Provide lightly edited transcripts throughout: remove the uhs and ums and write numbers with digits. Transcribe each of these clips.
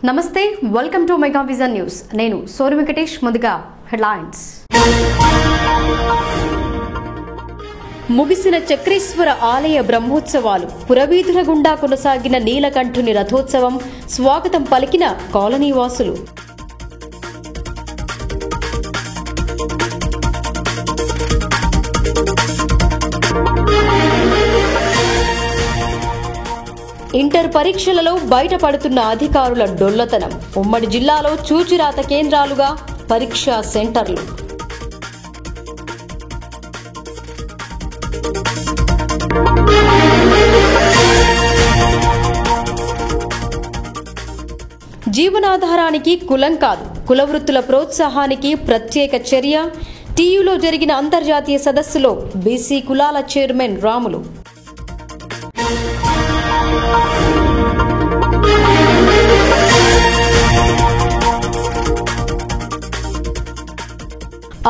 నమస్తే, welcome to mega vision news. నేను Shore Venkatesh. ముందుగా హెడ్లైన్స్. ముగిసిన చక్రేశ్వర ఆలయ బ్రహ్మోత్సవాలు, పురవీధుల గుండా కొనసాగిన నీలకంఠుని రథోత్సవం, స్వాగతం పలికిన కాలనీవాసులు. ఇంటర్ పరీక్షలలో బయటపడుతున్న అధికారుల డొల్లతనం. ఉమ్మడి జిల్లాలో చూచిరాత కేంద్రాలుగా పరీక్షా సెంటర్లు. జీవనాధారానికి కులం కాదు, కుల వృత్తుల ప్రోత్సాహానికి ప్రత్యేక చర్య. టీయూలో జరిగిన అంతర్జాతీయ సదస్సులో బీసీ కులాల చైర్మన్ రాములు.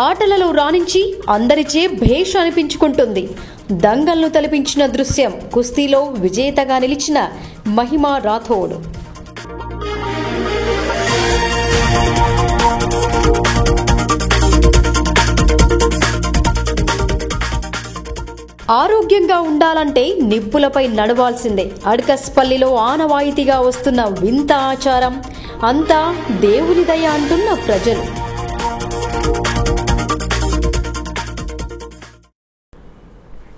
ఆటలలో రాణించి అందరిచే భేష్ అనిపించుకుంటుంది. దంగల్ను తలపించిన దృశ్యం. కుస్తీలో విజేతగా నిలిచిన మహిమా రాథోడ్. ఆరోగ్యంగా ఉండాలంటే నిప్పులపై నడవాల్సిందే. అడ్కస్పల్లిలో ఆనవాయితీగా వస్తున్న వింత ఆచారం. అంతా దేవుని దయ అంటున్న ప్రజలు.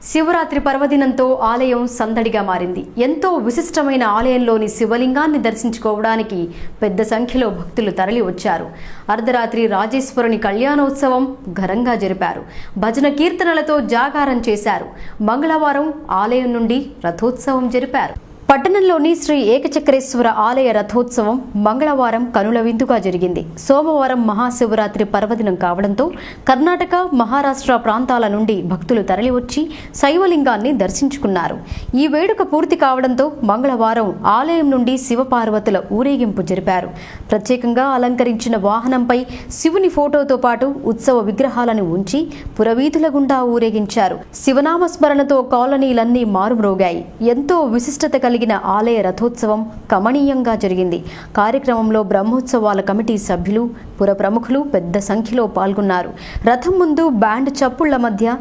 శివరాత్రి పర్వదినంతో ఆలయం సందడిగా మారింది. ఎంతో విశిష్టమైన ఆలయంలోని శివలింగాన్ని దర్శించుకోవడానికి పెద్ద సంఖ్యలో భక్తులు తరలి వచ్చారు. అర్ధరాత్రి రాజేశ్వరుని కళ్యాణోత్సవం ఘనంగా జరిపారు. భజన కీర్తనలతో జాగారం చేశారు. మంగళవారం ఆలయం నుండి రథోత్సవం జరిపారు. పట్టణంలోని శ్రీ ఏకచక్రేశ్వర ఆలయ రథోత్సవం మంగళవారం కనుల విందుగా జరిగింది. సోమవారం మహాశివరాత్రి పర్వదినం కావడంతో కర్ణాటక, మహారాష్ట్ర ప్రాంతాల నుండి భక్తులు తరలివచ్చి శైవలింగాన్ని దర్శించుకున్నారు. ఈ వేడుక పూర్తి కావడంతో మంగళవారం ఆలయం నుండి శివపార్వతుల ఊరేగింపు జరిపారు. ప్రత్యేకంగా అలంకరించిన వాహనంపై శివుని ఫోటోతో పాటు ఉత్సవ విగ్రహాలను ఉంచి పురవీధుల గుండా ఊరేగించారు. శివనామస్మరణతో కాలనీలన్నీ మారుమ్రోగాయి. ఎంతో విశిష్టత కలిగిన ఆలయ రథోత్సవం కమనీయంగా జరిగింది. కార్యక్రమంలో బ్రహ్మోత్సవాల కమిటీ సభ్యులు, పుర ప్రముఖులు పెద్ద సంఖ్యలో పాల్గొన్నారు. రథం ముందు బ్యాండ్ చప్పుళ్ల మధ్య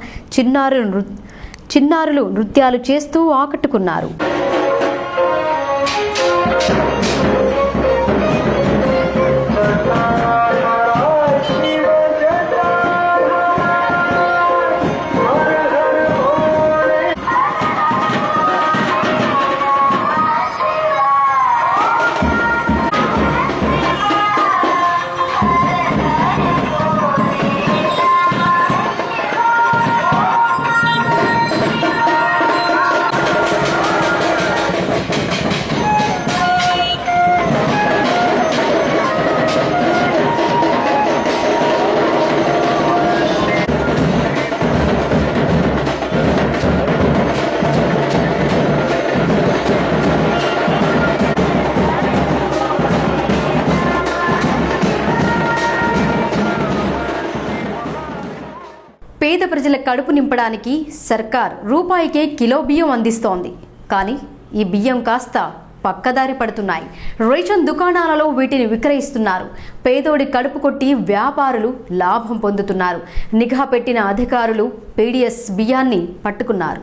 చిన్నారులు నృత్యాలు చేస్తూ ఆకట్టుకున్నారు. పేద ప్రజల కడుపు నింపడానికి సర్కార్ రూపాయికే కిలో బియ్యం అందిస్తోంది. కానీ ఈ బియ్యం కాస్త పక్కదారి పడుతున్నాయి. రేషన్ దుకాణాలలో వీటిని విక్రయిస్తున్నారు. పేదోడి కడుపు కొట్టి వ్యాపారులు లాభం పొందుతున్నారు. నిఘా పెట్టిన అధికారులు పీడీఎస్ బియ్యాన్ని పట్టుకున్నారు.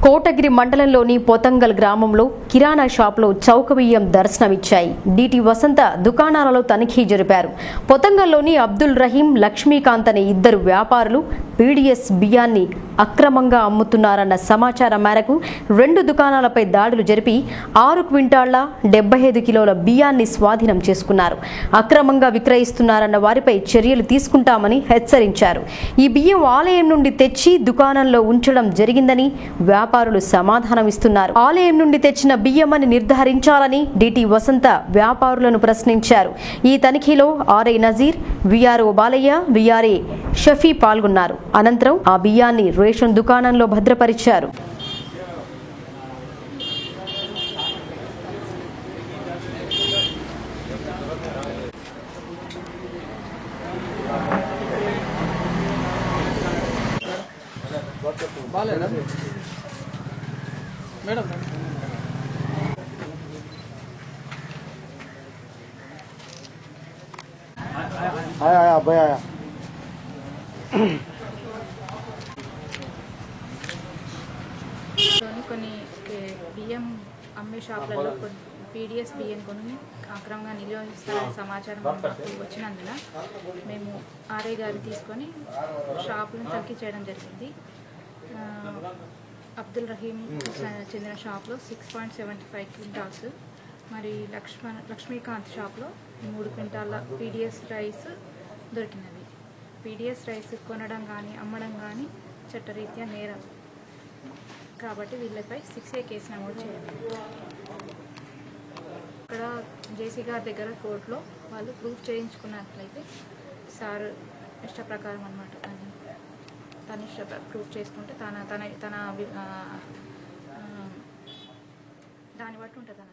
కోటగిరి మండలంలోని పొతంగల్ గ్రామంలో కిరాణా షాప్లో చౌక బియ్యం దర్శనమిచ్చాయి. డిటి వసంత దుకాణాలలో తనిఖీ జరిపారు. పొతంగల్లోని అబ్దుల్ రహీం, లక్ష్మీకాంత్ అనే ఇద్దరు వ్యాపారులు పీడీఎస్ బియ్యాన్ని అక్రమంగా అమ్ముతున్నారన్న సమాచారం మేరకు 2 దుకాణాలపై దాడులు జరిపి 6 క్వింటాళ్ల 75 కిలోల బియ్యాన్ని స్వాధీనం చేసుకున్నారు. అక్రమంగా విక్రయిస్తున్నారన్న వారిపై చర్యలు తీసుకుంటామని హెచ్చరించారు. ఈ బియ్యం ఆలయం నుండి తెచ్చి దుకాణంలో ఉంచడం జరిగిందని వ్యాపారులు సమాధానమిస్తున్నారు. ఆలయం నుండి తెచ్చిన బియ్యమని నిర్ధారించాలని డిటి వసంత వ్యాపారులను ప్రశ్నించారు. ఈ తనిఖీలో RI Nazeer, VRO Balayya, VRA Shafi పాల్గొన్నారు. అనంతరం ఆ బియ్యాన్ని రేషన్ దుకాణంలో భద్రపరిచారు. आया अब्बाई आया కొన్ని బియ్యం అమ్మే షాపులలో పీడిఎస్ బియ్యం కొన్ని అక్రమంగా నిల్వహిస్తారనే సమాచారం మాకు వచ్చినందున మేము ఆర్ఐ గారిని తీసుకొని షాపులను తనిఖీ చేయడం జరిగింది. అబ్దుల్ రహీం చెందిన షాప్లో 6.75 క్వింటాల్స్, మరి లక్ష్మీకాంత్ షాప్లో 3 క్వింటాల పీడిఎస్ రైస్ దొరికినవి. పీడిఎస్ రైస్ కొనడం కానీ అమ్మడం కానీ చట్టరీత్యా నేరం కాబట్టి వీళ్ళపై 6A కేసు నమోదు చేయాలి. ఇక్కడ జేసీ గారి దగ్గర కోర్టులో వాళ్ళు ప్రూఫ్ చేయించుకున్నట్లయితే సార్ ఇష్ట ప్రకారం అనమాట, తన ఇష్ట ప్రూఫ్ చేసుకుంటే తన తన తన దాన్ని బట్టి ఉంటుంది.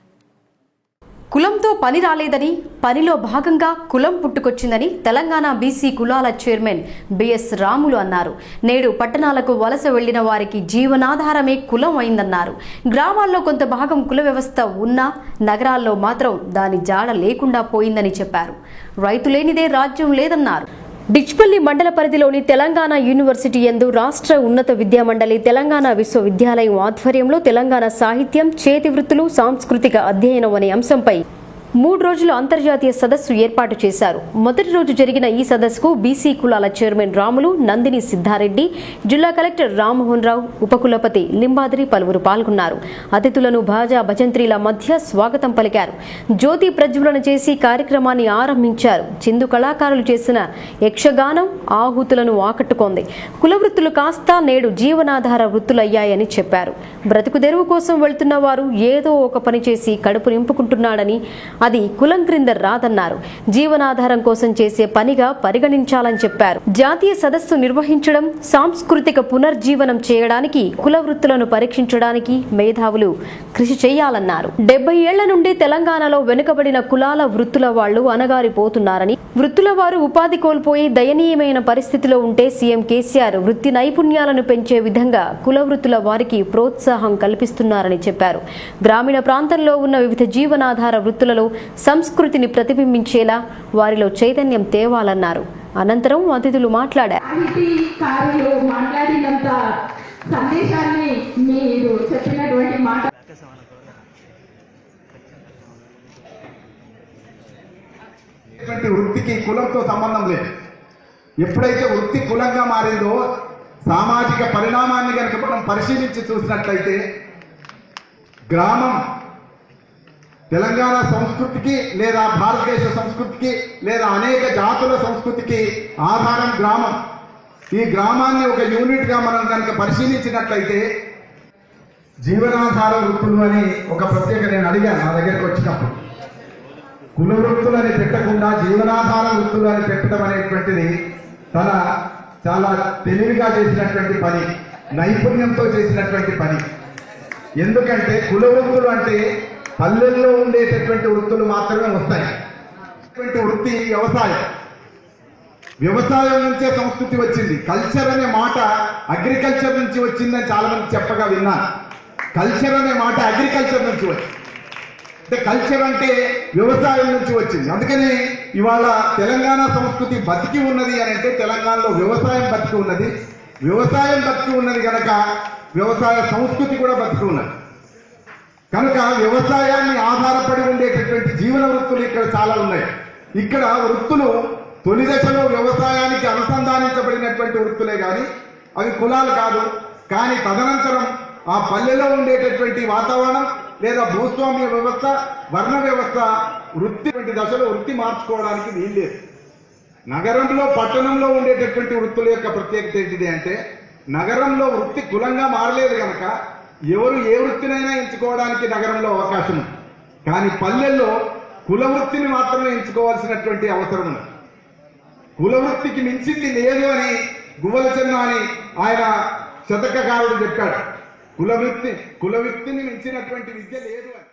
కులంతో పని రాలేదని, పనిలో భాగంగా కులం పుట్టుకొచ్చిందని తెలంగాణ బీసీ కులాల చైర్మన్ బిఎస్ రాములు అన్నారు. నేడు పట్టణాలకు వలస వెళ్లిన వారికి జీవనాధారమే కులం అయిందన్నారు. గ్రామాల్లో కొంత భాగం కుల వ్యవస్థ ఉన్నా నగరాల్లో మాత్రం దాని జాడ లేకుండా పోయిందని చెప్పారు. రైతు లేనిదే రాజ్యం లేదన్నారు. డిచ్పల్లి మండల పరిధిలోని తెలంగాణ యూనివర్సిటీ యందు రాష్ట్ర ఉన్నత విద్యా మండలి తెలంగాణ విశ్వవిద్యాలయం ఆధ్వర్యంలో తెలంగాణ సాహిత్యం, చేతి వృత్తులు, సాంస్కృతిక అధ్యయనం అనే అంశంపై 3 రోజుల అంతర్జాతీయ సదస్సు ఏర్పాటు చేశారు. మొదటి రోజు జరిగిన ఈ సదస్సుకు బీసీ కులాల చైర్మన్ రాములు, నందిని సిద్ధారెడ్డి, జిల్లా కలెక్టర్ రామ్మోహన్ రావు, ఉపకులపతి లింబాద్రి పలువురు పాల్గొన్నారు. అతిథులను భాజా భజంత్రీల మధ్య స్వాగతం పలికారు. జ్యోతి ప్రజ్వలన చేసి కార్యక్రమాన్ని ఆరంభించారు. చిందు కళాకారులు చేసిన యక్షగానం ఆహుతులను ఆకట్టుకుంది. కుల వృత్తులు కాస్త నేడు జీవనాధార వృత్తులయ్యాయని చెప్పారు. బ్రతుకు తెరువు కోసం వెళ్తున్న వారు ఏదో ఒక పని చేసి కడుపు నింపుకుంటున్నాడని, అది కులం క్రింద రాదన్నారు. జీవనాధారం కోసం చేసే పనిగా పరిగణించాలని చెప్పారు. జాతీయ సదస్సు నిర్వహించడం, సాంస్కృతిక పునర్జీవనం చేయడానికి, కుల వృత్తులను పరీక్షించడానికి మేధావులు కృషి చేయాలన్నారు. 70 ఏళ్ల నుండి తెలంగాణలో వెనుకబడిన కులాల వృత్తుల వాళ్లు అనగారిపోతున్నారని, వృత్తుల వారు ఉపాధి కోల్పోయి దయనీయమైన పరిస్థితిలో ఉంటే సీఎం కేసీఆర్ వృత్తి నైపుణ్యాలను పెంచే విధంగా కుల వృత్తుల వారికి ప్రోత్సాహం కల్పిస్తున్నారని చెప్పారు. గ్రామీణ ప్రాంతంలో ఉన్న వివిధ జీవనాధార వృత్తులలో సంస్కృతిని ప్రతిబింబించేలా వారిలో చైతన్యం తేవాలన్నారు. అనంతరం అతిథులు మాట్లాడారు. వృత్తికి కులంతో సంబంధం లేదు. ఎప్పుడైతే వృత్తి కులంగా మారిందో సామాజిక పరిణామాన్ని కనుక మనం పరిశీలించి చూసినట్లయితే గ్రామం తెలంగాణ సంస్కృతికి లేదా భారతదేశ సంస్కృతికి లేదా అనేక జాతుల సంస్కృతికి ఆధారం గ్రామం. ఈ గ్రామాన్ని ఒక యూనిట్ గా మనం కనుక పరిశీలించినట్లయితే జీవనాధార వృత్తులు అని ఒక ప్రత్యేక నేను అడిగాను నా దగ్గరికి వచ్చినప్పుడు. కుల వృత్తులని పెట్టకుండా జీవనాధార వృత్తులు అని పెట్టడం అనేటువంటిది తన చాలా తెలివిగా చేసినటువంటి పని, నైపుణ్యంతో చేసినటువంటి పని. ఎందుకంటే కుల వృత్తులు అంటే పల్లెల్లో ఉండేటటువంటి వృత్తులు మాత్రమే వస్తాయి. వృత్తి వ్యవసాయం. వ్యవసాయం నుంచే సంస్కృతి వచ్చింది. కల్చర్ అనే మాట అగ్రికల్చర్ నుంచి వచ్చిందని చాలా మంది చెప్పగా విన్నాను. కల్చర్ అనే మాట అగ్రికల్చర్ నుంచి వచ్చింది. అంటే కల్చర్ అంటే వ్యవసాయం నుంచి వచ్చింది. అందుకని ఇవాళ తెలంగాణ సంస్కృతి బతికి ఉన్నది అని అంటే తెలంగాణలో వ్యవసాయం బతికి ఉన్నది. వ్యవసాయం బతికి ఉన్నది కనుక వ్యవసాయ సంస్కృతి కూడా బతికి ఉన్నది. కనుక వ్యవసాయాన్ని ఆధారపడి ఉండేటటువంటి జీవన వృత్తులు ఇక్కడ చాలా ఉన్నాయి. ఇక్కడ వృత్తులు తొలి దశలో వ్యవసాయానికి అనుసంధానించబడినటువంటి వృత్తులే కానీ అవి కులాలు కాదు. కానీ తదనంతరం ఆ పల్లెలో ఉండేటటువంటి వాతావరణం లేదా భూస్వామ్య వ్యవస్థ, వర్ణ వ్యవస్థ వృత్తి దశలో వృత్తి మార్చుకోవడానికి వీల్లేదు. నగరంలో పట్టణంలో ఉండేటటువంటి వృత్తుల యొక్క ప్రత్యేకత ఏంటిది అంటే నగరంలో వృత్తి కులంగా మారలేదు కనుక ఎవరు ఏ వృత్తినైనా ఎంచుకోవడానికి నగరంలో అవకాశం ఉంది. కానీ పల్లెల్లో కుల వృత్తిని మాత్రమే ఎంచుకోవాల్సినటువంటి అవసరం ఉంది. కుల వృత్తికి మించింది లేదు అని గువ్వల చెన్న అని ఆయన శతకకారుడు చెప్పాడు. కుల వృత్తిని మించినటువంటి విద్య లేదు అని.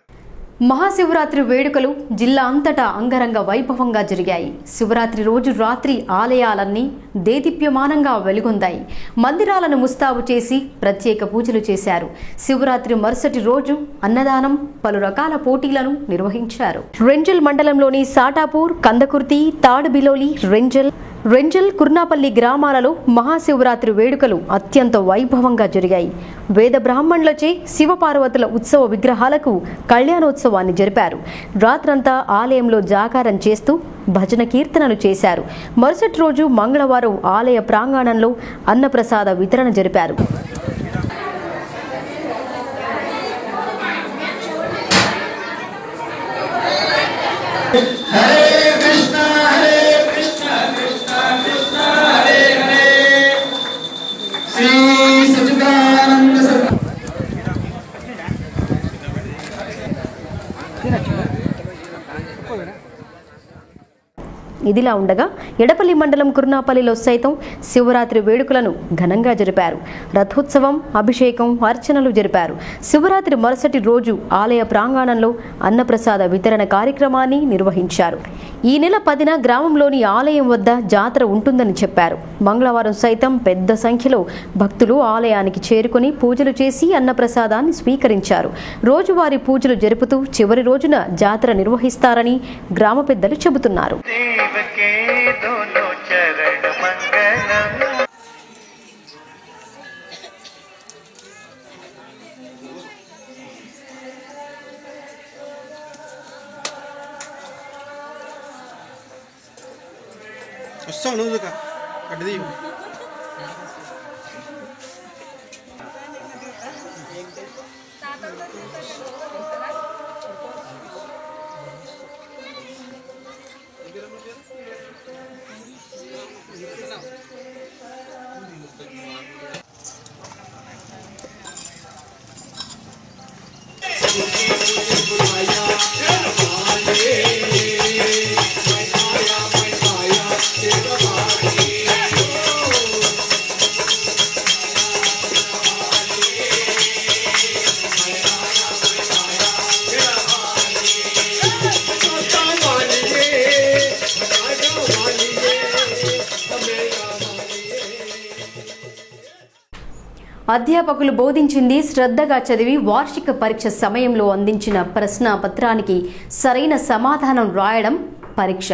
మహాశివరాత్రి వేడుకలు జిల్లా అంతటా అంగరంగ వైభవంగా జరిగాయి. శివరాత్రి రోజు రాత్రి ఆలయాలన్నీ దేదీప్యమానంగా వెలుగొందాయి. మందిరాలను ముస్తాబు చేసి ప్రత్యేక పూజలు చేశారు. శివరాత్రి మరుసటి రోజు అన్నదానం, పలు రకాల పోటీలను నిర్వహించారు. రెంజల్ మండలంలోని సాటాపూర్, కందకుర్తి, తాడుబిలోలి, రెంజల్, కుర్నాపల్లి గ్రామాలలో మహాశివరాత్రి వేడుకలు అత్యంత వైభవంగా జరిగాయి. వేద బ్రాహ్మణులచే శివపార్వతుల ఉత్సవ విగ్రహాలకు కళ్యాణోత్సవాన్ని జరిపారు. రాత్రంతా ఆలయంలో జాగారం చేస్తూ భజన కీర్తనలు చేశారు. మరుసటి రోజు మంగళవారం ఆలయ ప్రాంగణంలో అన్నప్రసాద వితరణ జరిపారు. ఇదిలా ఉండగా ఎడపల్లి మండలం కుర్నాపల్లిలో సైతం శివరాత్రి వేడుకలను ఘనంగా జరిపారు. రథోత్సవం, అభిషేకం, అర్చనలు జరిపారు. శివరాత్రి మరుసటి రోజు ఆలయ ప్రాంగణంలో అన్నప్రసాద వితరణ కార్యక్రమాన్ని నిర్వహించారు. ఈ నెల 10న గ్రామంలోని ఆలయం వద్ద జాతర ఉంటుందని చెప్పారు. మంగళవారం సైతం పెద్ద సంఖ్యలో భక్తులు ఆలయానికి చేరుకుని పూజలు చేసి అన్నప్రసాదాన్ని స్వీకరించారు. రోజువారీ పూజలు జరుపుతూ చివరి రోజున జాతర నిర్వహిస్తారని గ్రామ పెద్దలు చెబుతున్నారు. అధ్యాపకులు బోధించింది శ్రద్ధగా చదివి వార్షిక పరీక్ష సమయంలో అందించిన ప్రశ్నాపత్రానికి సరైన సమాధానం రాయడం పరీక్ష.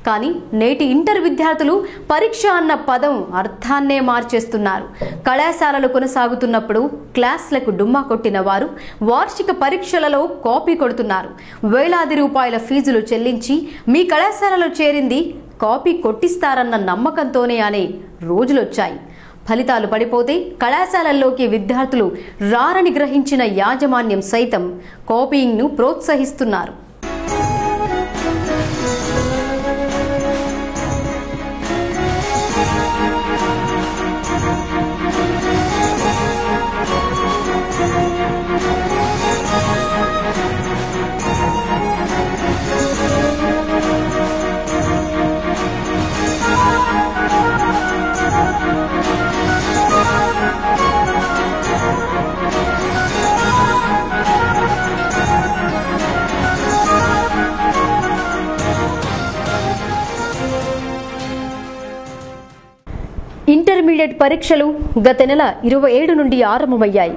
కానీ నేటి ఇంటర్ విద్యార్థులు పరీక్ష అన్న పదం అర్థాన్నే మార్చేస్తున్నారు. కళాశాలలు కొనసాగుతున్నప్పుడు క్లాసులకు డుమ్మా కొట్టిన వారు వార్షిక పరీక్షలలో కాపీ కొడుతున్నారు. వేలాది రూపాయల ఫీజులు చెల్లించి మీ కళాశాలలో చేరింది కాపీ కొట్టిస్తారన్న నమ్మకంతోనే అనే రోజులొచ్చాయి. ఫలితాలు పడిపోతే కళాశాలల్లోకి విద్యార్థులు రారని గ్రహించిన యాజమాన్యం సైతం కాపీయింగ్ను ప్రోత్సహిస్తున్నారు. ఇంటర్మీడియట్ పరీక్షలు గత నెల 27 నుండి ఆరంభమయ్యాయి.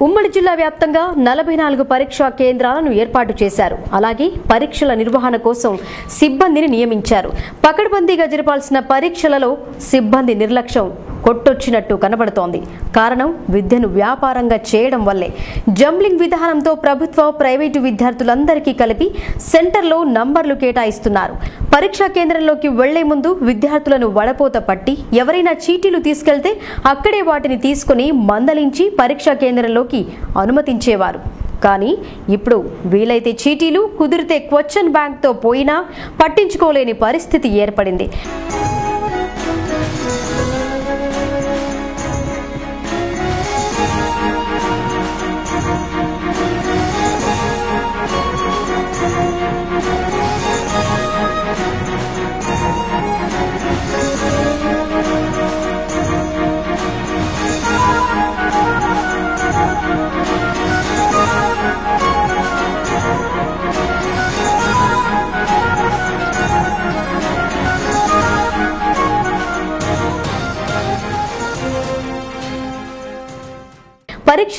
ఉమ్మడి జిల్లా వ్యాప్తంగా 44 పరీక్షా కేంద్రాలను ఏర్పాటు చేశారు. అలాగే పరీక్షల నిర్వహణ కోసం సిబ్బందిని నియమించారు. పకడ్బందీగా జరపాల్సిన పరీక్షలలో సిబ్బంది నిర్లక్ష్యం కొట్టొచ్చినట్టు కనబడుతోంది. కారణం విద్యను వ్యాపారంగా చేయడం వల్లే. జంబ్లింగ్ విధానంతో ప్రభుత్వ, ప్రైవేటు విద్యార్థులందరికీ కలిపి సెంటర్లో నంబర్లు కేటాయిస్తున్నారు. పరీక్షా కేంద్రంలోకి వెళ్లే ముందు విద్యార్థులను వడపోత పట్టి ఎవరైనా చీటీలు తీసుకెళ్తే అక్కడే వాటిని తీసుకుని మందలించి పరీక్షా కేంద్రంలోకి అనుమతించేవారు. కానీ ఇప్పుడు వీలైతే చీటీలు, కుదిరితే క్వశ్చన్ బ్యాంక్తో పోయినా పట్టించుకోలేని పరిస్థితి ఏర్పడింది.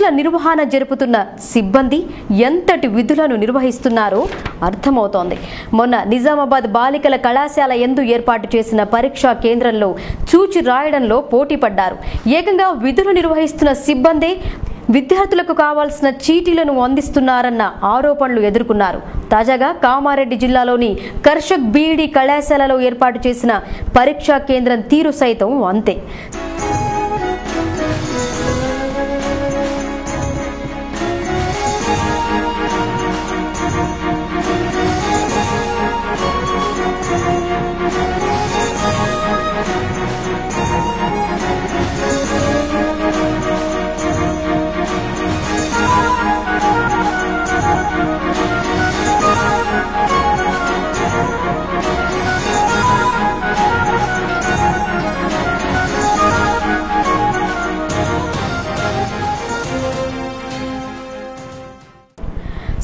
పరీక్షల నిర్వహణ జరుపుతున్న సిబ్బంది ఎంతటి విధులను నిర్వహిస్తున్నారో అర్థమవుతోంది. మొన్న నిజామాబాద్ బాలికల కళాశాల యందు ఏర్పాటు చేసిన పరీక్షా కేంద్రంలో చూచి రాయడంలో పోటీ పడ్డారు. ఏకంగా విధులు నిర్వహిస్తున్న సిబ్బందే విద్యార్థులకు కావాల్సిన చీటీలను అందిస్తున్నారన్న ఆరోపణలు ఎదుర్కొన్నారు. తాజాగా కామారెడ్డి జిల్లాలోని కర్షక్ బీఈడీ కళాశాలలో ఏర్పాటు చేసిన పరీక్షా కేంద్రం తీరు సైతం అంతే.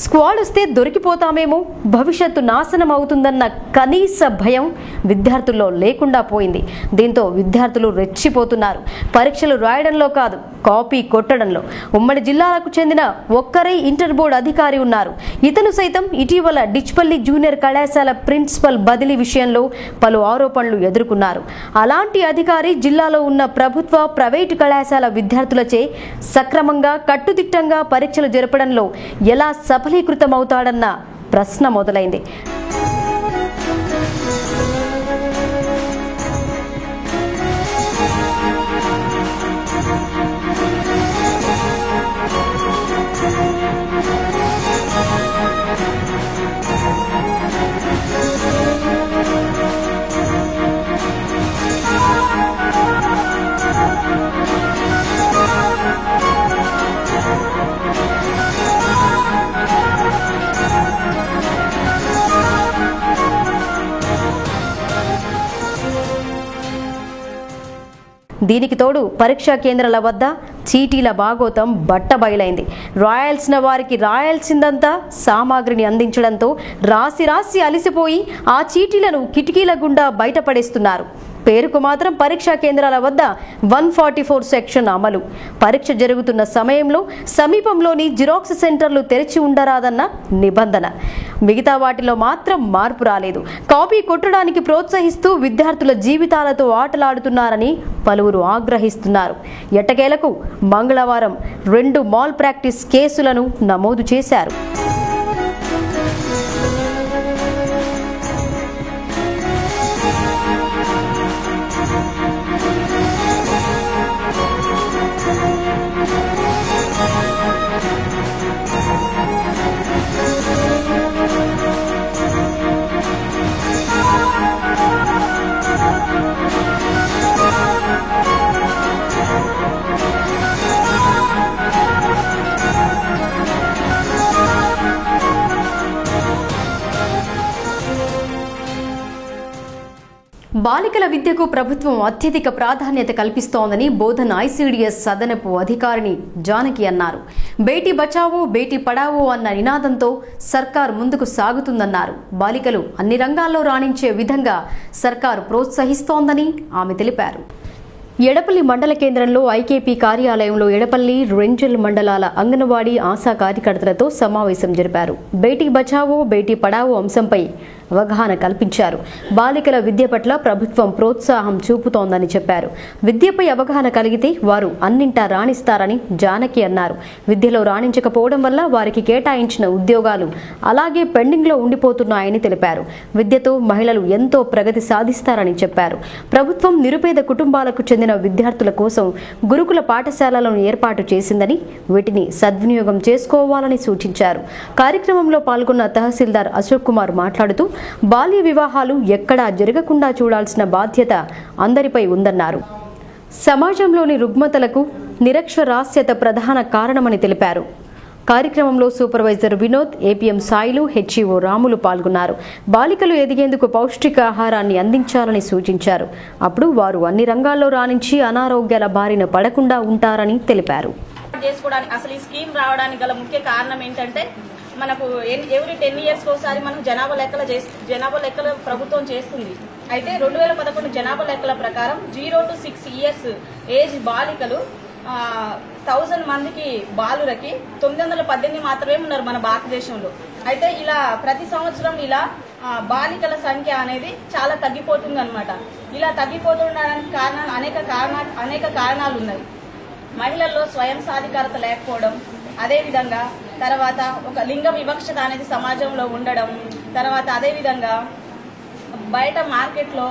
స్క్వాడ్ వస్తే దొరికిపోతామేమో, భవిష్యత్తు నాశనం అవుతుందన్న కనీస భయం విద్యార్థుల్లో లేకుండా పోయింది. దీంతో విద్యార్థులు రెచ్చిపోతున్నారు. పరీక్షలు రాయడంలో కాదు, కాపీ కొట్టడంలో. ఉమ్మడి జిల్లాలకు చెందిన ఒక్కరే ఇంటర్ బోర్డు అధికారి ఉన్నారు. ఇతను సైతం ఇటీవల డిచ్పల్లి జూనియర్ కళాశాల ప్రిన్సిపల్ బదిలీ విషయంలో పలు ఆరోపణలు ఎదుర్కొన్నారు. అలాంటి అధికారి జిల్లాలో ఉన్న ప్రభుత్వ, ప్రైవేటు కళాశాల విద్యార్థులచే సక్రమంగా, కట్టుదిట్టంగా పరీక్షలు జరపడంలో ఎలా సఫలీకృతమవుతాడన్న ప్రశ్న మొదలైంది. దీనికి తోడు పరీక్షా కేంద్రాల వద్ద చీటీల బాగోతం బట్టబయలైంది. రాయాల్సిన వారికి రాయాల్సిందంతా సామాగ్రిని అందించడంతో రాసి అలిసిపోయి ఆ చీటీలను కిటికీల గుండా బయటపడేస్తున్నారు. పేరుకు మాత్రం పరీక్షా కేంద్రాల వద్ద 144 సెక్షన్ అమలు. పరీక్ష జరుగుతున్న సమయంలో సమీపంలోని జిరాక్స్ సెంటర్లు తెరిచి ఉండరాదన్న నిబంధన. మిగతా వాటిలో మాత్రం మార్పు రాలేదు. కాపీ కొట్టడానికి ప్రోత్సహిస్తూ విద్యార్థుల జీవితాలతో ఆటలాడుతున్నారని పలువురు ఆగ్రహిస్తున్నారు. ఎట్టకేలకు మంగళవారం 2 మాల్ ప్రాక్టీస్ కేసులను నమోదు చేశారు. బాలికల విద్యకు ప్రభుత్వం అత్యధిక ప్రాధాన్యత కల్పిస్తోందని బోధన్ ఐసీడీఎస్ సదనపు అధికారిని జానకి అన్నారు. బేటీ బచావో బేటీ పడావో అన్న నినాదంతో సర్కార్ ముందుకు సాగుతుందన్నారు. బాలికలు అన్ని రంగాల్లో రాణించే విధంగా సర్కార్ ప్రోత్సహిస్తోందని ఆమె తెలిపారు. ఎడపల్లి మండల కేంద్రంలో ఐకేపీ కార్యాలయంలో ఎడపల్లి, రెంజల్ మండలాల అంగన్వాడీ ఆశా కార్యకర్తలతో సమావేశం జరిపారు. బేటీ బచావో బేటీ పడావో అంశంపై అవగాహన కల్పించారు. బాలికల విద్య పట్ల ప్రభుత్వం ప్రోత్సాహం చూపుతోందని చెప్పారు. విద్యపై అవగాహన కలిగితే వారు అన్నింటా రాణిస్తారని జానకి అన్నారు. విద్యలో రాణించకపోవడం వల్ల వారికి కేటాయించిన ఉద్యోగాలు అలాగే పెండింగ్లో ఉండిపోతున్నాయని తెలిపారు. విద్యతో మహిళలు ఎంతో ప్రగతి సాధిస్తారని చెప్పారు. ప్రభుత్వం నిరుపేద కుటుంబాలకు చెందిన విద్యార్థుల కోసం గురుకుల పాఠశాలలను ఏర్పాటు చేసిందని, వీటిని సద్వినియోగం చేసుకోవాలని సూచించారు. కార్యక్రమంలో పాల్గొన్న తహసీల్దార్ అశోక్ కుమార్ మాట్లాడుతూ బాల్య వివాహాలు ఎక్కడా జరగకుండా చూడాల్సిన బాధ్యత అందరిపై ఉందన్నారు. సమాజంలోని రుగ్మతలకు నిరక్షరాస్యత ప్రధాన కారణమని తెలిపారు. కార్యక్రమంలో supervisor Vinod, APM Sailu, HEO Ramulu పాల్గొన్నారు. బాలికలు ఎదిగేందుకు పౌష్టికాహారాన్ని అందించాలని సూచించారు. అప్పుడు వారు అన్ని రంగాల్లో రాణించి అనారోగ్యాల బారిన పడకుండా ఉంటారని తెలిపారు. అసలు ఈ స్కీమ్ రావడానికి గల ముఖ్య కారణం ఏంటంటే, మనకు ఎవ్రీ 10 years ఒకసారి మనం జనాభా లెక్కలు ప్రభుత్వం చేస్తుంది. అయితే 2011 జనాభా లెక్కల ప్రకారం 0 to 6 years ఏజ్ బాలికలు 1000 మందికి బాలురకి 918 మాత్రమే ఉన్నారు మన భారతదేశంలో. అయితే ఇలా ప్రతి సంవత్సరం ఇలా బాలికల సంఖ్య అనేది చాలా తగ్గిపోతుంది అనమాట. ఇలా తగ్గిపోతుండడానికి అనేక కారణాలు ఉన్నాయి. మహిళల్లో స్వయం సాధికారత లేకపోవడం, అదేవిధంగా తర్వాత ఒక లింగ వివక్షత అనేది సమాజంలో ఉండడం, తర్వాత అదేవిధంగా బయట మార్కెట్లో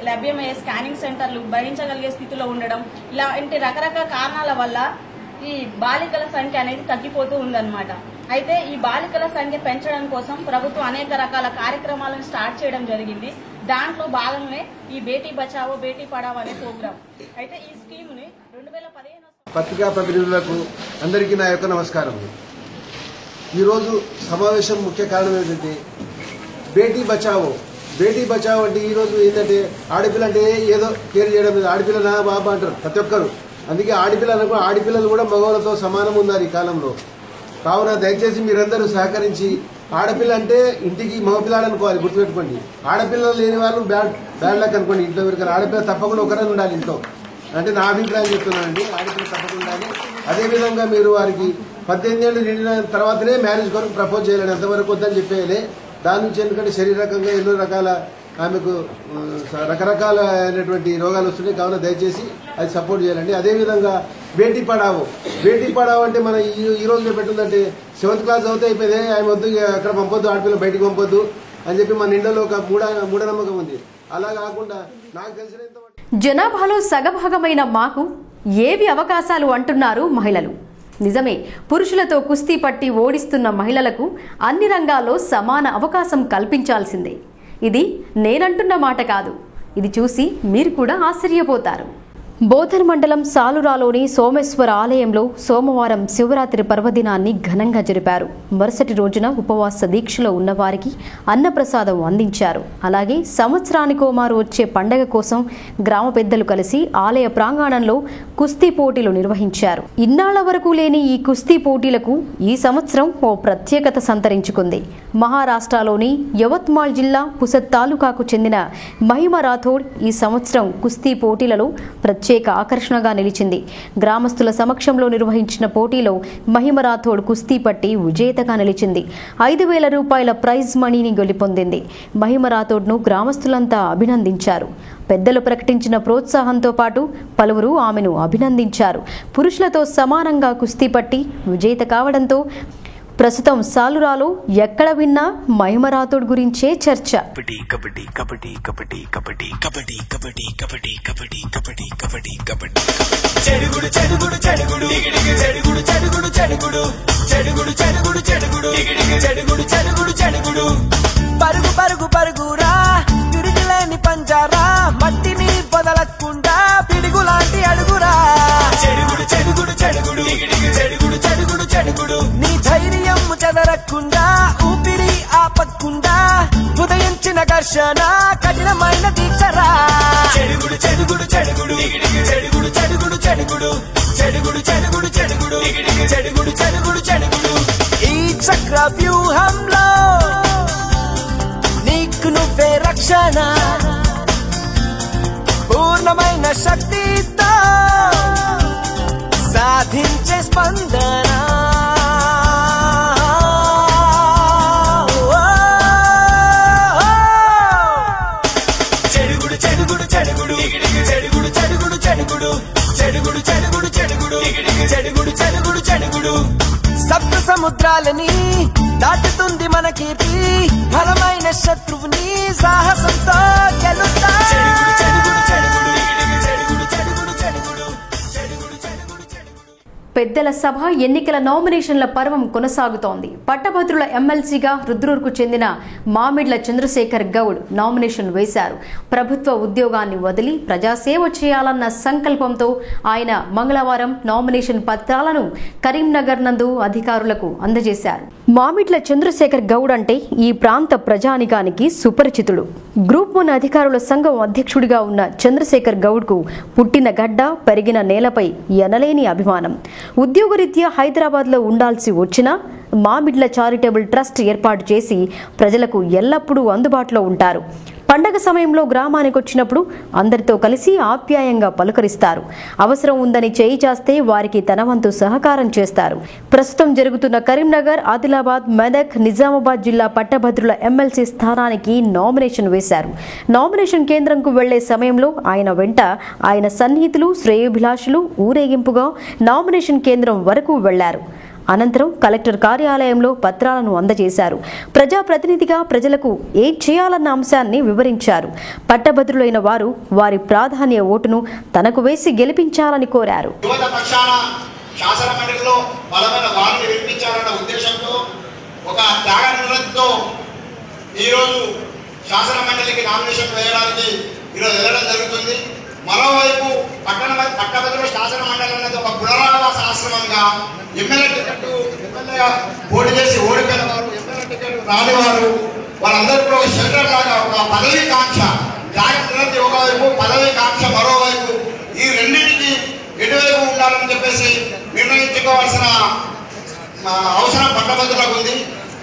లభ్యమయ్యే స్కానింగ్ సెంటర్లు భరించగలిగే స్థితిలో ఉండడం, ఇలాంటి రకరకాల కారణాల వల్ల ఈ బాలికల సంఖ్య అనేది తగ్గిపోతూ ఉందన్నమాట. అయితే ఈ బాలికల సంఖ్య పెంచడం కోసం ప్రభుత్వం అనేక రకాల కార్యక్రమాలను స్టార్ట్ చేయడం జరిగింది. దాంట్లో భాగంగా ఈ బేటీ బచావో బేటీ పడావో అనే ప్రోగ్రాం. అయితే ఈ స్కీమ్ ని 2015 పత్రికా ప్రతినిధులకు అందరికీ నా యొక్క నమస్కారం. ఈరోజు సమావేశం ముఖ్య కారణం ఏంటంటే బేటీ బచావో అంటే ఈరోజు ఏంటంటే ఆడపిల్ల అంటే ఏదో కేర్ చేయడం లేదు. ఆడపిల్లనా బాబా అంటారు ప్రతి ఒక్కరు. అందుకే ఆడపిల్లలు కూడా మగవాళ్ళతో సమానం ఉన్నారు ఈ కాలంలో. కావున దయచేసి మీరందరూ సహకరించి, ఆడపిల్ల అంటే ఇంటికి మగపిల్లాడు అనుకోవాలి, గుర్తుపెట్టుకోండి. ఆడపిల్లలు లేని వాళ్ళు బ్యాడ్ లక్ అనుకోండి. ఇంట్లో ఎవరికైనా ఆడపిల్ల తప్పకుండా ఒకరైనా ఉండాలి ఇంట్లో. అంటే నా అభిప్రాయం చెప్తున్నానండి, ఆడపిల్ల తప్పకుండా ఉండాలి. అదేవిధంగా మీరు వారికి 18 ఏళ్ళు నిండిన తర్వాతనే మ్యారేజ్ కొరకు ప్రపోజ్ చేయాలని, ఎంతవరకు వద్దని చెప్పేయాలి. దాని నుంచి ఎందుకంటే శరీరకంగా ఎన్నో రకాల ఆమెకు రకరకాలైనటువంటి రోగాలు వస్తున్నాయి. కావున దయచేసి అది సపోర్ట్ చేయాలండి. అదేవిధంగా బేటీ పడావో అంటే మన ఈ రోజులో పెట్టిందంటే 7th క్లాస్ అవుతే అయిపోయింది, ఆమె వద్దు అక్కడ పంపొద్దు, ఆడపిల్ల బయటికి పంపొద్దు అని చెప్పి మన ఇంట్లో ఒక మూఢనమ్మకం ఉంది. అలా కాకుండా నాకు తెలిసినంత జనాభాలో సగభాగమైన మాకు ఏవి అవకాశాలు అంటున్నారు మహిళలు. నిజమే, పురుషులతో కుస్తీ పట్టి ఓడిస్తున్న మహిళలకు అన్ని రంగాల్లో సమాన అవకాశం కల్పించాల్సిందే. ఇది నేనంటున్న మాట కాదు, ఇది చూసి మీరు కూడా ఆశ్చర్యపోతారు. బోధన్ మండలం సాలురాలోని సోమేశ్వర ఆలయంలో సోమవారం శివరాత్రి పర్వదినాన్ని ఘనంగా జరిపారు. మరుసటి రోజున ఉపవాస దీక్షలో ఉన్నవారికి అన్నప్రసాదం అందించారు. అలాగే సంవత్సరానికోమారు వచ్చే పండగ కోసం గ్రామ పెద్దలు కలిసి ఆలయ ప్రాంగణంలో కుస్తీ పోటీలు నిర్వహించారు. ఇన్నాళ్ల వరకు లేని ఈ కుస్తీ పోటీలకు ఈ సంవత్సరం ఓ ప్రత్యేకత సంతరించుకుంది. మహారాష్ట్రలోని యవత్మాల్ జిల్లా పుసద్ తాలూకాకు చెందిన మహిమ రాథోడ్ ఈ సంవత్సరం కుస్తీ పోటీలలో ప్రత్యేక ఆకర్షణగా నిలిచింది. గ్రామస్తుల సమక్షంలో నిర్వహించిన పోటీలో మహిమ రాథోడ్ కుస్తీ పట్టి విజేతగా నిలిచింది. 5,000 రూపాయల ప్రైజ్ మనీని గెలుపొందింది. మహిమ రాథోడ్ను గ్రామస్తులంతా అభినందించారు. పెద్దలు ప్రకటించిన ప్రోత్సాహంతో పాటు పలువురు ఆమెను అభినందించారు. పురుషులతో సమానంగా కుస్తీ పట్టి విజేత కావడంతో ప్రస్తుతం సాలురాలో ఎక్కడ విన్నా మహిమ రాథోడ్ గురించే చర్చ. పరుగు పరుగు పరుగురా తిరిగిలేని పంజారా, మట్టిని వదలకుండా పిడుగులాంటి అడుగురా. చెడుగుడు చెడుగుడు చెడుగుడు చెడుగుడు చెడుగుడు చెడుగుడు నీ ధైర్యం చెదరకుండా ఊపిరి ఆపకుండా ఉదయించిన ఘర్షణ కఠినమైన దీక్షరా. చెడుగుడు చెడుగుడు చెడుగుడు చెడుగుడు చెడుగుడు చెడుగుడు చెడుగుడు చెడుగుడు చెడుగుడు చెడుగుడు చెడుగుడు చెడుగుడు ఈ చక్ర వ్యూహంలో నీకు నువ్వే రక్షణ, పూర్ణమైన శక్తితో సాధించే స్పందన. చెడుగుడు చెడుగుడు చెడుగుడు చెడుగుడు చెడుగుడు చెడుగుడు చెడుగుడు చెడుగుడు చెడుగుడు చెడుగుడు చెడుగుడు చెడుగుడు సప్త సముద్రాలని దాటుతుంది మన కీర్తి, బలమైన శత్రువుని సాహసంతో గెలుస్తా. పెద్దల సభ ఎన్నికల నామినేషన్ల పర్వం కొనసాగుతోంది. పట్టభద్రుల ఎమ్మెల్సీగా రుద్రూర్కు చెందిన మామిడ్ల చంద్రశేఖర్ గౌడ్ నామినేషన్ వేశారు. ప్రభుత్వ ఉద్యోగాన్ని వదిలి ప్రజాసేవ చేయాలన్న సంకల్పంతో ఆయన మంగళవారం నామినేషన్ పత్రాలను కరీంనగర్ నందు అధికారులకు అందజేశారు. మామిడ్ల చంద్రశేఖర్ గౌడ్ అంటే ఈ ప్రాంత ప్రజానికానికి సుపరిచితుడు. గ్రూప్ 1 అధికారుల సంఘం అధ్యక్షుడిగా ఉన్న చంద్రశేఖర్ గౌడ్కు పుట్టిన గడ్డ, పెరిగిన నేలపై ఎనలేని అభిమానం. ఉద్యోగరీత్యా హైదరాబాద్లో ఉండాల్సి వచ్చినా మామిడ్ల చారిటబుల్ ట్రస్ట్ ఏర్పాటు చేసి ప్రజలకు ఎల్లప్పుడూ అందుబాటులో ఉంటారు. పండగ సమయంలో గ్రామానికి వచ్చినప్పుడు అందరితో కలిసి ఆప్యాయంగా పలుకరిస్తారు. అవసరం ఉందని చేయి చేస్తే వారికి తన వంతు సహకారం చేస్తారు. ప్రస్తుతం జరుగుతున్న కరీంనగర్, ఆదిలాబాద్, మెదక్, నిజామాబాద్ జిల్లా పట్టభద్రుల ఎమ్మెల్సీ స్థానానికి నామినేషన్ వేశారు. నామినేషన్ కేంద్రంకు వెళ్లే సమయంలో ఆయన వెంట ఆయన సన్నిహితులు, శ్రేయోభిలాషులు ఊరేగింపుగా నామినేషన్ కేంద్రం వరకు వెళ్లారు. అనంతరం కలెక్టర్ కార్యాలయంలో పత్రాలను అందజేశారు. ప్రజాప్రతినిధిగా ప్రజలకు ఏం చేయాలన్న అంశాన్ని వివరించారు. పట్టభద్రులైన వారు వారి ప్రాధాన్య ఓటును తనకు వేసి గెలిపించాలని కోరారు. శాసన మండలిలో బలమైన వారిని వినిపించాలన్న ఉద్దేశంతో ఒక త్యాగ నిరతితో ఈరోజు శాసన మండలికి నామినేషన్ వేయడానికి ఈరోజు వెళ్ళడం జరుగుతుంది. మరోవైపు పట్టభద్రుల శాసన మండలి అనేది ఒక పునరావాస ఆశ్రమంగా ఎమ్మెల్యే టికెట్ ఎమ్మెల్యేగా పోటీ చేసి ఓడిపోయిన వారు, ఎమ్మెల్యే టికెట్ రానివారు వాళ్ళందరికీ ఒక షెల్టర్ లాగా ఒక పదవీ కాంక్ష, త్యాగ నిరతి ఒకవైపు, పదవీ కాంక్ష మరోవైపు, ఈ రెండింటికి ఎటువైపు ఉండాలని చెప్పేసి నిర్ణయించుకోవాల్సిన అవసరం పట్టభద్రులకు ఉంది.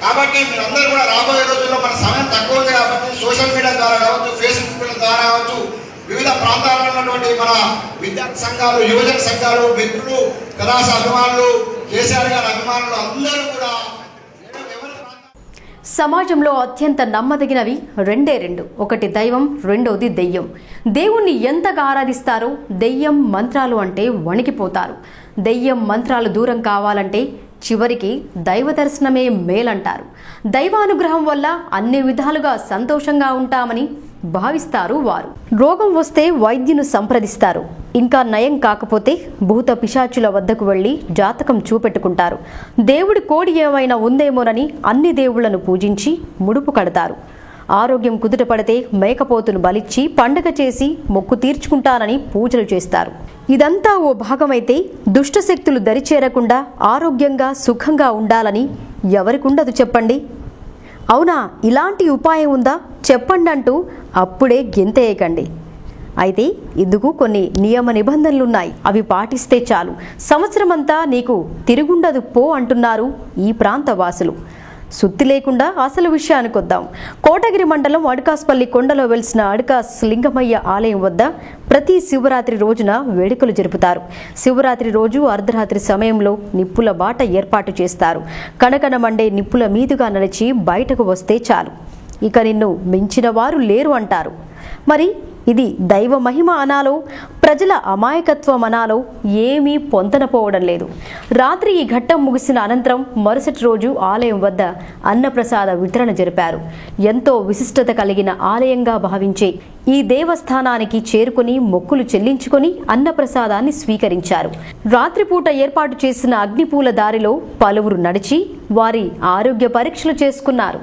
కాబట్టి మీరందరూ కూడా రాబోయే రోజుల్లో మన సమయం తక్కువ ఉంది కాబట్టి సోషల్ మీడియా ద్వారా కావచ్చు, ఫేస్బుక్ ద్వారా కావచ్చు, వివిధ ప్రాంతాల్లో ఉన్నటువంటి మన విద్యార్థి సంఘాలు, యువజన సంఘాలు, మిత్రులు, కళాశ అభిమానులు, కేసీఆర్ గారి అభిమానులు అందరూ కూడా సమాజంలో అత్యంత నమ్మదగినవి రెండే రెండు. ఒకటి దైవం, రెండోది దెయ్యం. దేవుణ్ణి ఎంతగా ఆరాధిస్తారో దెయ్యం మంత్రాలు అంటే వణికిపోతారు. దెయ్యం మంత్రాలు దూరం కావాలంటే చివరికి దైవ దర్శనమే మేలంటారు. దైవానుగ్రహం వల్ల అన్ని విధాలుగా సంతోషంగా ఉంటామని భావిస్తారు వారు. రోగం వస్తే వైద్యును సంప్రదిస్తారు. ఇంకా నయం కాకపోతే భూత పిశాచుల వద్దకు వెళ్లి జాతకం చూపెట్టుకుంటారు. దేవుడి కోడి ఏమైనా ఉందేమోనని అన్ని దేవుళ్లను పూజించి ముడుపు కడతారు. ఆరోగ్యం కుదుట పడితే మేకపోతును బలిచ్చి పండగ చేసి మొక్కు తీర్చుకుంటానని పూజలు చేస్తారు. ఇదంతా ఓ భాగమైతే దుష్టశక్తులు దరిచేరకుండా ఆరోగ్యంగా సుఖంగా ఉండాలని ఎవరికుండదు చెప్పండి? అవునా, ఇలాంటి ఉపాయం ఉందా చెప్పండి అంటూ అప్పుడే గెంతేయకండి. అయితే ఇందుకు కొన్ని నియమ నిబంధనలున్నాయి. అవి పాటిస్తే చాలు, సంవత్సరమంతా నీకు తిరుగుండదు పో అంటున్నారు ఈ ప్రాంత వాసులు. సుత్తి లేకుండా అసలు విషయానికి వద్దాం. కోటగిరి మండలం అడకాస్పల్లి కొండలో వెలిసిన అడకాస్ లింగమయ్య ఆలయం వద్ద ప్రతి శివరాత్రి రోజున వేడుకలు జరుపుతారు. శివరాత్రి రోజు అర్ధరాత్రి సమయంలో నిప్పుల బాట ఏర్పాటు చేస్తారు. కనకన మండే నిప్పుల మీదుగా నడిచి బయటకు వస్తే చాలు, ఇక నిన్ను మించిన వారు లేరు అంటారు. మరి ఇది దైవ మహిమ అనాలో ప్రజల అమాయకత్వం అనాలో ఏమీ పొంతనపోవడం లేదు. రాత్రి ఈ ఘట్టం ముగిసిన అనంతరం మరుసటి రోజు ఆలయం వద్ద అన్నప్రసాద వితరణ జరిపారు. ఎంతో విశిష్టత కలిగిన ఆలయంగా భావించే ఈ దేవస్థానానికి చేరుకుని మొక్కులు చెల్లించుకొని అన్నప్రసాదాన్ని స్వీకరించారు. రాత్రిపూట ఏర్పాటు చేసిన అగ్నిపూల దారిలో పలువురు నడిచి వారి ఆరోగ్య పరీక్షలు చేసుకున్నారు.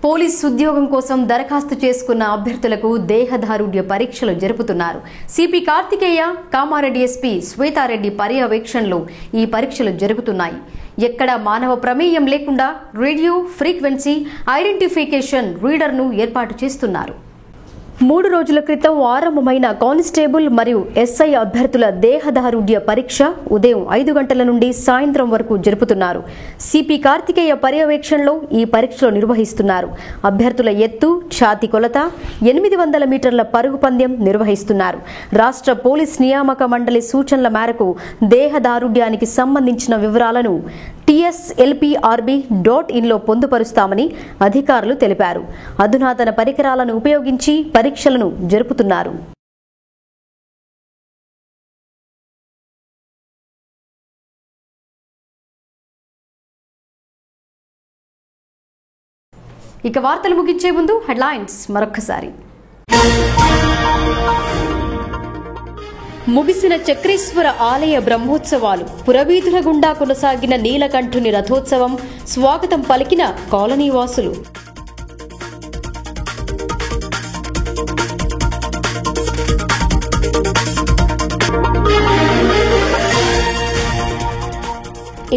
పోలీస్ ఉద్యోగం కోసం దరఖాస్తు చేసుకున్న అభ్యర్థులకు దేహదారుఢ్య పరీక్షలు జరుపుతున్నారు. సిపి కార్తికేయ, కామారెడ్డి ఎస్పీ శ్వేతారెడ్డి పర్యవేక్షణలో ఈ పరీక్షలు జరుగుతున్నాయి. ఎక్కడ మానవ ప్రమేయం లేకుండా రేడియో ఫ్రీక్వెన్సీ ఐడెంటిఫికేషన్ రీడర్ను ఏర్పాటు చేస్తున్నారు. 3 రోజుల క్రితం ఆరంభమైన కానిస్టేబుల్ మరియు ఎస్ఐ అభ్యర్థుల దేహదారుఢ్య పరీక్ష ఉదయం 5 గంటల నుండి సాయంత్రం వరకు జరుపుతున్నారు. సిపి కార్తికేయ పర్యవేక్షణలో ఈ పరీక్షలు నిర్వహిస్తున్నారు. అభ్యర్థుల ఎత్తు, ఛాతీ కొలత, 800 మీటర్ల పరుగు పందెం నిర్వహిస్తున్నారు. రాష్ట్ర పోలీస్ నియామక మండలి సూచనల మేరకు దేహదారుఢ్యానికి సంబంధించిన వివరాలను tslprb.in లో పొందుపరుస్తామని అధికారులు తెలిపారు. అధునాతన పరికరాలను ఉపయోగించి పరీక్షలను జరుపుతున్నారు. ఇక వార్తలు ముగించే ముందు హెడ్లైన్స్ మరొక్కసారి. ముగిసిన చక్రేశ్వర ఆలయ బ్రహ్మోత్సవాలు, పురవీధుల గుండా కొనసాగిన నీలకంఠుని రథోత్సవం, స్వాగతం పలికిన కాలనీవాసులు.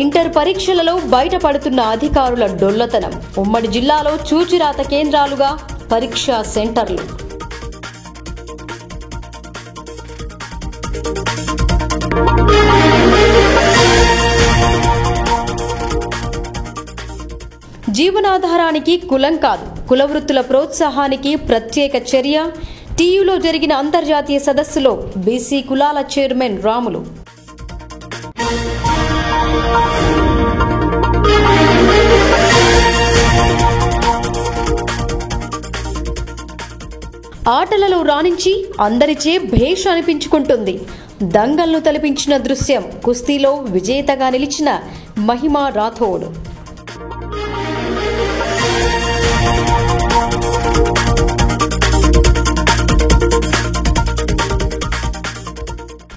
ఇంటర్ పరీక్షలలో బయటపడుతున్న అధికారుల డొల్లతనం, ఉమ్మడి జిల్లాలో చూచిరాత కేంద్రాలుగా పరీక్షా సెంటర్లు. జీవనాధారానికి కులం కాదు, కుల వృత్తుల ప్రోత్సాహానికి ప్రత్యేక చర్య. టీయూలో జరిగిన అంతర్జాతీయ సదస్సులో బీసీ కులాల చైర్మన్ రాములు. ఆటలలో రాణించి అందరిచే భేష్ అనిపించుకుంటుంది. దంగల్ను తలపించిన దృశ్యం, కుస్తీలో విజేతగా నిలిచిన మహిమా రాథోడ్.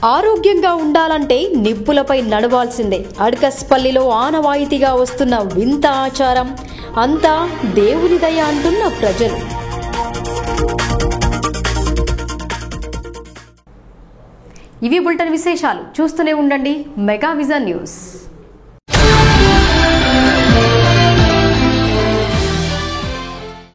ఆరోగ్యంగా ఉండాలంటే నిప్పులపై నడవాల్సిందే. అడ్కస్పల్లిలో ఆనవాయితీగా వస్తున్న వింత ఆచారం, అంతా దేవుని దయ అంటున్న ప్రజలు. ఇవి బులెటిన్ విశేషాలు. చూస్తూనే ఉండండి మెగా విజన్ న్యూస్.